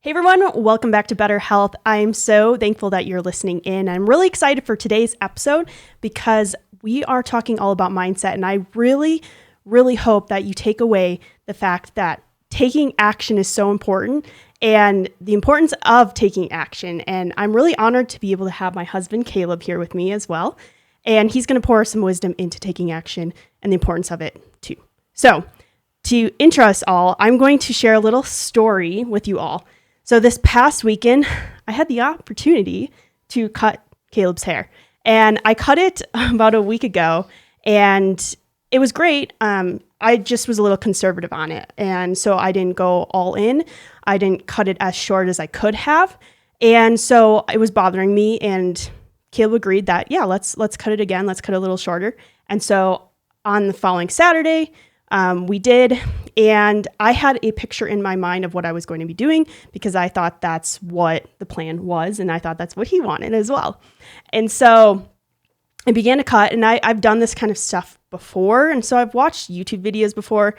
Hey everyone, welcome back to Better Health. I'm so thankful that you're listening in. I'm really excited for today's episode because we are talking all about mindset, and I really hope that you take away the fact that taking action is so important and the importance of taking action. And I'm really honored to be able to have my husband Caleb here with me as well. And he's going to pour some wisdom into taking action and the importance of it too. So to intro us all, I'm going to share a little story with you all. So this past weekend, I had the opportunity to cut Caleb's hair, and I cut it about a week ago, and it was great. I just was a little conservative on it, and so I didn't go all in. I didn't cut it as short as I could have, and so it was bothering me, and Caleb agreed that, yeah, let's cut it again. Let's cut it a little shorter. And so on the following Saturday, we did, and I had a picture in my mind of what I was going to be doing because I thought that's what the plan was, and I thought that's what he wanted as well. And so I began to cut, and I've done this kind of stuff before, and so I've watched YouTube videos before,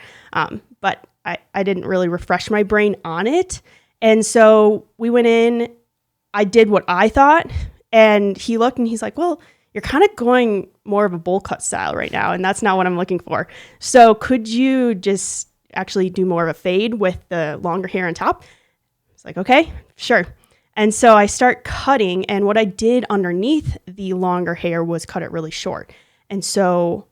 but I didn't really refresh my brain on it. And so we went in, I did what I thought, and he looked and he's like, well, you're kind of going more of a bowl cut style right now, and that's not what I'm looking for. So could you just actually do more of a fade with the longer hair on top? It's like, okay, sure. And so I start cutting, and what I did underneath the longer hair was cut it really short. And so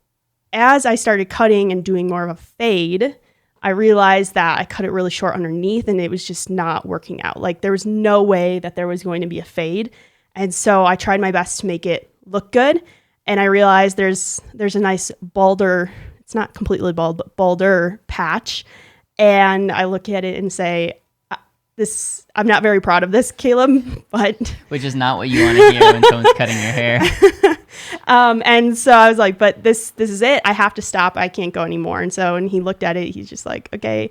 as I started cutting and doing more of a fade, I realized that I cut it really short underneath, and it was just not working out. Like there was no way that there was going to be a fade. And so I tried my best to make it look good, and I realized there's a nice balder, it's not completely bald, but balder patch, and I look at it and say, I'm not very proud of this, Caleb, but which is not what you want to hear when someone's cutting your hair. And so I was like, but this is it, I have to stop, I can't go anymore. And so when he looked at it, he's just like, okay,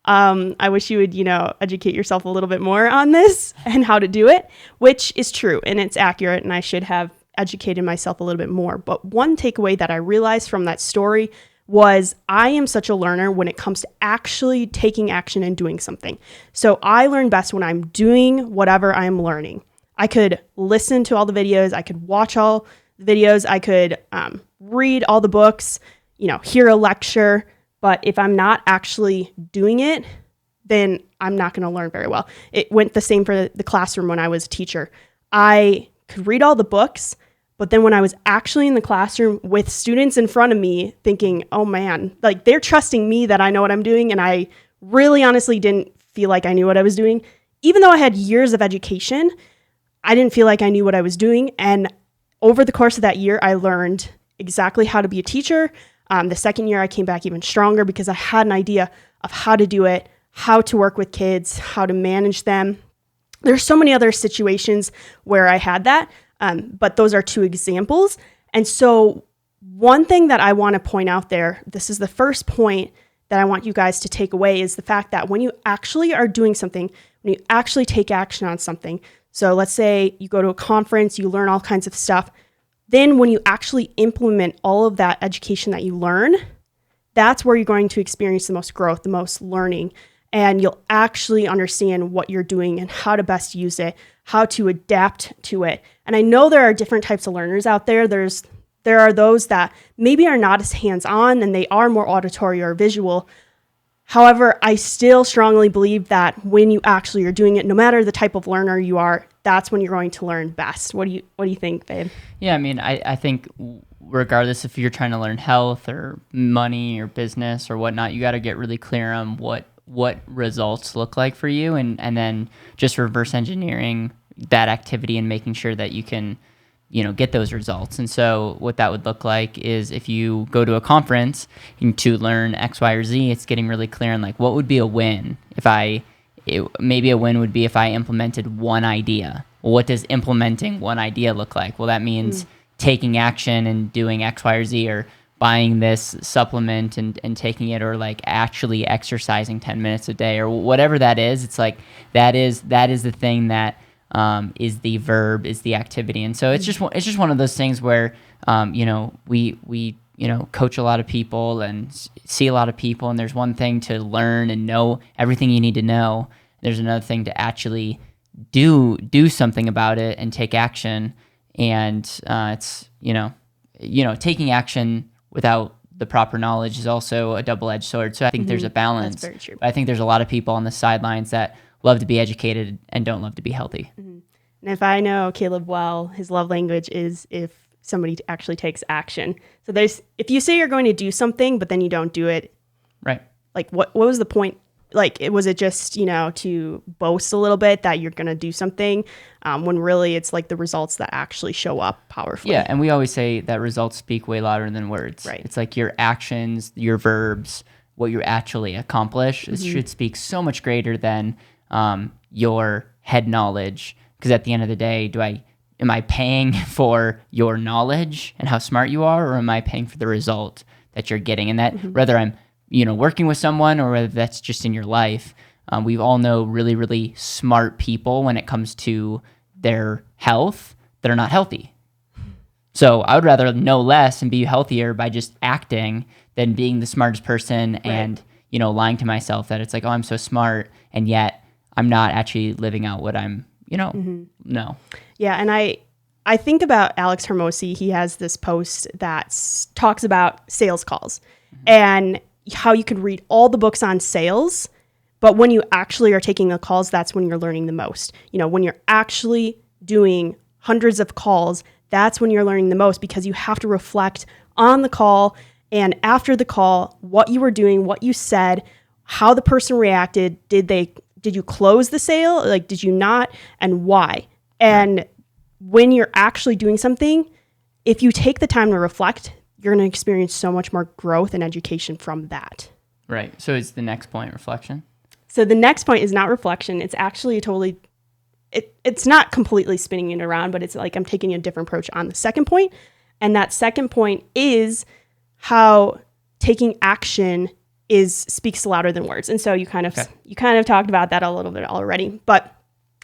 I wish you would, educate yourself a little bit more on this and how to do it, which is true and it's accurate, and I should have educated myself a little bit more. But one takeaway that I realized from that story was I am such a learner when it comes to actually taking action and doing something. So I learn best when I'm doing whatever I'm learning. I could listen to all the videos, I could watch all the videos, I could read all the books, hear a lecture, but if I'm not actually doing it, then I'm not going to learn very well. It went the same for the classroom when I was a teacher. I could read all the books, but then when I was actually in the classroom with students in front of me thinking, oh man, like they're trusting me that I know what I'm doing. And I really honestly didn't feel like I knew what I was doing. Even though I had years of education, I didn't feel like I knew what I was doing. And over the course of that year, I learned exactly how to be a teacher. The second year I came back even stronger because I had an idea of how to do it, how to work with kids, how to manage them. There's so many other situations where I had that. But those are two examples. And so one thing that I want to point out there, this is the first point that I want you guys to take away, is the fact that when you actually are doing something, when you actually take action on something, so let's say you go to a conference, you learn all kinds of stuff, then when you actually implement all of that education that you learn, that's where you're going to experience the most growth, the most learning. And you'll actually understand what you're doing and how to best use it, how to adapt to it. And I know there are different types of learners out there. There are those that maybe are not as hands-on and they are more auditory or visual. However, I still strongly believe that when you actually are doing it, no matter the type of learner you are, that's when you're going to learn best. What do you think, babe? Yeah, I mean, I think regardless if you're trying to learn health or money or business or whatnot, you got to get really clear on what results look like for you, and then just reverse engineering that activity and making sure that you can get those results. And so what that would look like is if you go to a conference to learn X, Y, or Z, it's getting really clear on like what would be a win maybe a win would be if I implemented one idea. Well, what does implementing one idea look like? Well, that means taking action and doing X, Y, or Z, or buying this supplement and taking it, or like actually exercising 10 minutes a day, or whatever that is. It's like that is the thing that is the verb, is the activity. And so it's just one of those things where we coach a lot of people and see a lot of people, and there's one thing to learn and know everything you need to know, There's another thing to actually do something about it and take action. And it's, taking action without the proper knowledge is also a double-edged sword. So I think there's a balance. That's very true. But I think there's a lot of people on the sidelines that love to be educated and don't love to be healthy. And if I know Caleb well, his love language is if somebody actually takes action. So if you say you're going to do something, but then you don't do it, right? Like what was the point? Like, was it just, to boast a little bit that you're going to do something when really it's like the results that actually show up powerfully? Yeah. And we always say that results speak way louder than words. Right. It's like your actions, your verbs, what you actually accomplish. It should speak so much greater than your head knowledge. Because at the end of the day, am I paying for your knowledge and how smart you are, or am I paying for the result that you're getting? And that whether I'm working with someone or whether that's just in your life, we all know really, really smart people when it comes to their health that are not healthy. So I would rather know less and be healthier by just acting than being the smartest person and, lying to myself that it's like, oh, I'm so smart, and yet I'm not actually living out what I'm, no. Yeah, and I think about Alex Hermosi. He has this post that talks about sales calls and how you could read all the books on sales, but when you actually are taking the calls, that's when you're learning the most. When you're actually doing hundreds of calls, that's when you're learning the most, because you have to reflect on the call and after the call, what you were doing, what you said, how the person reacted. Did you close the sale? Like, did you not? And why? And when you're actually doing something, if you take the time to reflect, you're going to experience so much more growth and education from that. Right. So it's the next point, reflection. So the next point is not reflection. It's actually it's not completely spinning it around, but it's like I'm taking a different approach on the second point. And that second point is how taking action speaks louder than words. And so you kind of talked about that a little bit already. But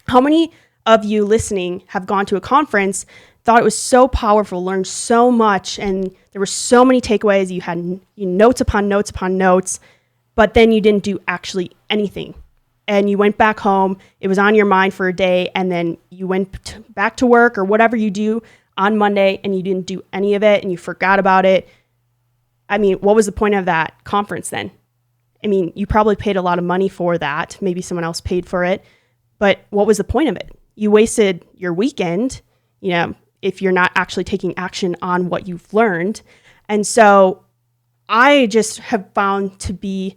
how many of you listening have gone to a conference, thought it was so powerful, learned so much, and there were so many takeaways, you had notes upon notes upon notes, but then you didn't do actually anything. And you went back home, it was on your mind for a day, and then you went back to work or whatever you do on Monday, and you didn't do any of it, and you forgot about it. I mean, what was the point of that conference then? I mean, you probably paid a lot of money for that. Maybe someone else paid for it. But what was the point of it? You wasted your weekend, if you're not actually taking action on what you've learned. And so I just have found to be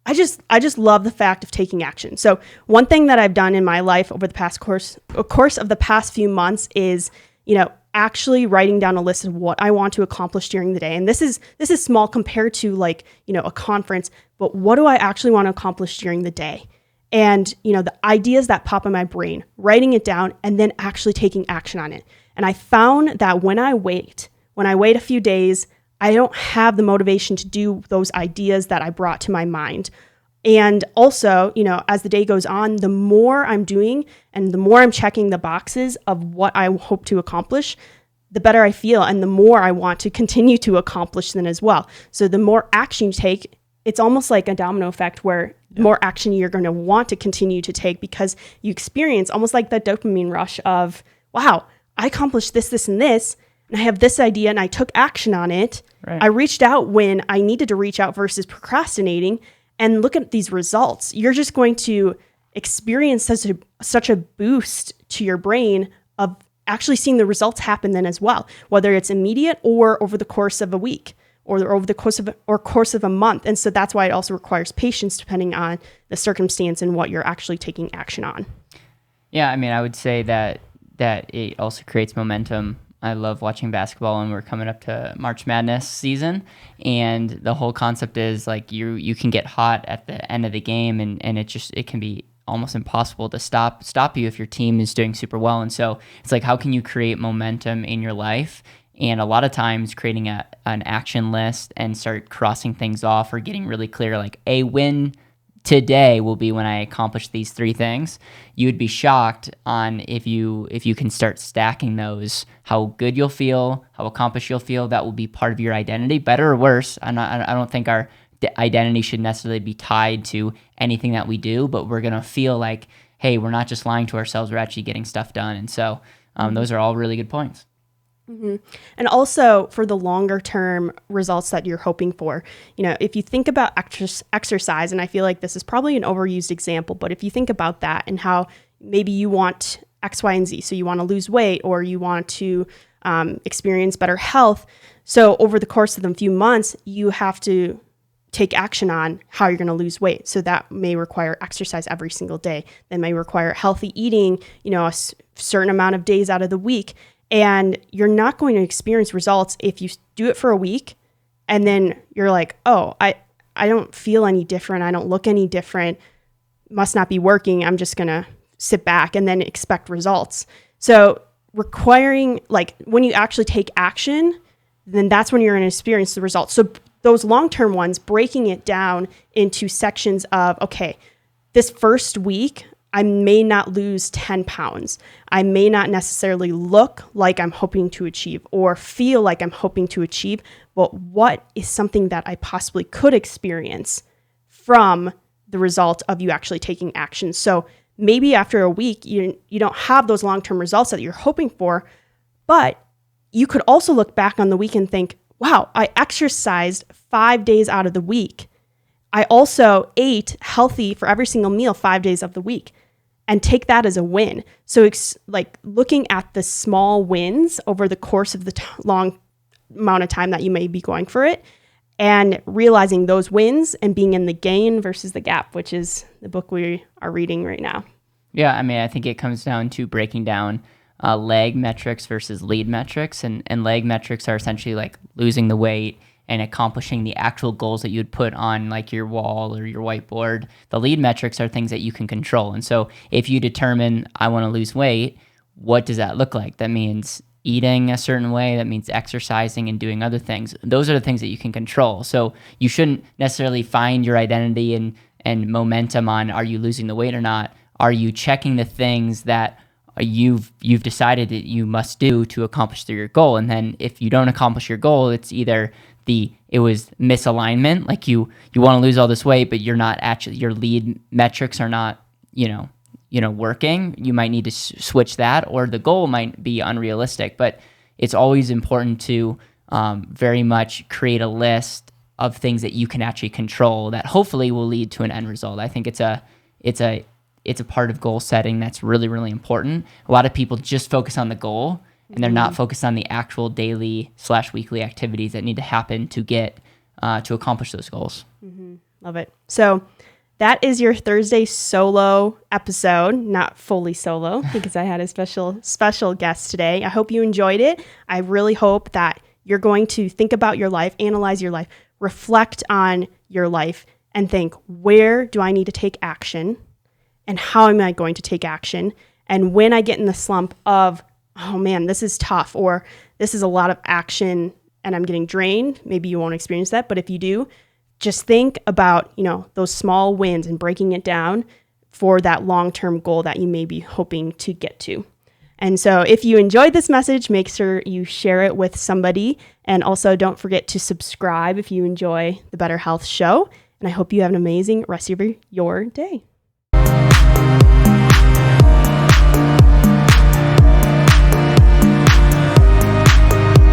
I just love the fact of taking action. So one thing that I've done in my life over the course of the past few months is, actually writing down a list of what I want to accomplish during the day. And this is small compared to a conference, but what do I actually want to accomplish during the day? And, the ideas that pop in my brain, writing it down and then actually taking action on it. And I found that when I wait a few days, I don't have the motivation to do those ideas that I brought to my mind. And also, as the day goes on, the more I'm doing and the more I'm checking the boxes of what I hope to accomplish, the better I feel and the more I want to continue to accomplish them as well. So the more action you take, it's almost like a domino effect where the more action you're going to want to continue to take, because you experience almost like that dopamine rush of, wow, I accomplished this, and this, and I have this idea and I took action on it. Right. I reached out when I needed to reach out versus procrastinating, and look at these results. You're just going to experience such a boost to your brain of actually seeing the results happen then as well, whether it's immediate or over the course of a week or over the course of a month. And so that's why it also requires patience depending on the circumstance and what you're actually taking action on. Yeah, I mean, I would say that it also creates momentum. I love watching basketball, and we're coming up to March Madness season, and the whole concept is like you can get hot at the end of the game, and it can be almost impossible to stop you if your team is doing super well. And so it's like, how can you create momentum in your life? And a lot of times creating an action list and start crossing things off or getting really clear, like a win today will be when I accomplish these 3 things. You would be shocked on if you can start stacking those, how good you'll feel, how accomplished you'll feel. That will be part of your identity, better or worse. I don't think our the identity should necessarily be tied to anything that we do, but we're going to feel like, hey, we're not just lying to ourselves, we're actually getting stuff done. And so those are all really good points. Mm-hmm. And also for the longer term results that you're hoping for, if you think about exercise, and I feel like this is probably an overused example, but if you think about that and how maybe you want X, Y, and Z, so you want to lose weight or you want to experience better health. So over the course of the few months, you have to take action on how you're going to lose weight. So that may require exercise every single day. That may require healthy eating, a certain amount of days out of the week. And you're not going to experience results if you do it for a week and then you're like, oh, I don't feel any different. I don't look any different. Must not be working. I'm just going to sit back and then expect results. So requiring, like when you actually take action, then that's when you're going to experience the results. So those long-term ones, breaking it down into sections of, okay, this first week, I may not lose 10 pounds. I may not necessarily look like I'm hoping to achieve or feel like I'm hoping to achieve, but what is something that I possibly could experience from the result of you actually taking action? So maybe after a week, you don't have those long-term results that you're hoping for, but you could also look back on the week and think, wow, I exercised 5 days out of the week. I also ate healthy for every single meal 5 days of the week, and take that as a win. So it's like looking at the small wins over the course of the long amount of time that you may be going for it, and realizing those wins and being in the gain versus the gap, which is the book we are reading right now. Yeah, I mean, I think it comes down to breaking down leg metrics versus lead metrics. And leg metrics are essentially like losing the weight and accomplishing the actual goals that you'd put on like your wall or your whiteboard. The lead metrics are things that you can control. And so if you determine I want to lose weight, what does that look like? That means eating a certain way. That means exercising and doing other things. Those are the things that you can control. So you shouldn't necessarily find your identity and momentum on, are you losing the weight or not? Are you checking the things that you've decided that you must do to accomplish your goal? And then if you don't accomplish your goal, it's either it was misalignment, like you want to lose all this weight, but you're not actually, your lead metrics are not, working. You might need to switch that, or the goal might be unrealistic. But it's always important to very much create a list of things that you can actually control that hopefully will lead to an end result. I think it's a part of goal setting that's really, really important. A lot of people just focus on the goal, and they're not focused on the actual daily/weekly activities that need to happen to get to accomplish those goals. Mm-hmm. Love it. So that is your Thursday solo episode, not fully solo because I had a special guest today. I hope you enjoyed it. I really hope that you're going to think about your life, analyze your life, reflect on your life, and think, where do I need to take action? And how am I going to take action? And when I get in the slump of, oh man, this is tough, or this is a lot of action and I'm getting drained, maybe you won't experience that. But if you do, just think about, those small wins and breaking it down for that long-term goal that you may be hoping to get to. And so if you enjoyed this message, make sure you share it with somebody. And also don't forget to subscribe if you enjoy the Better Health Show. And I hope you have an amazing rest of your day.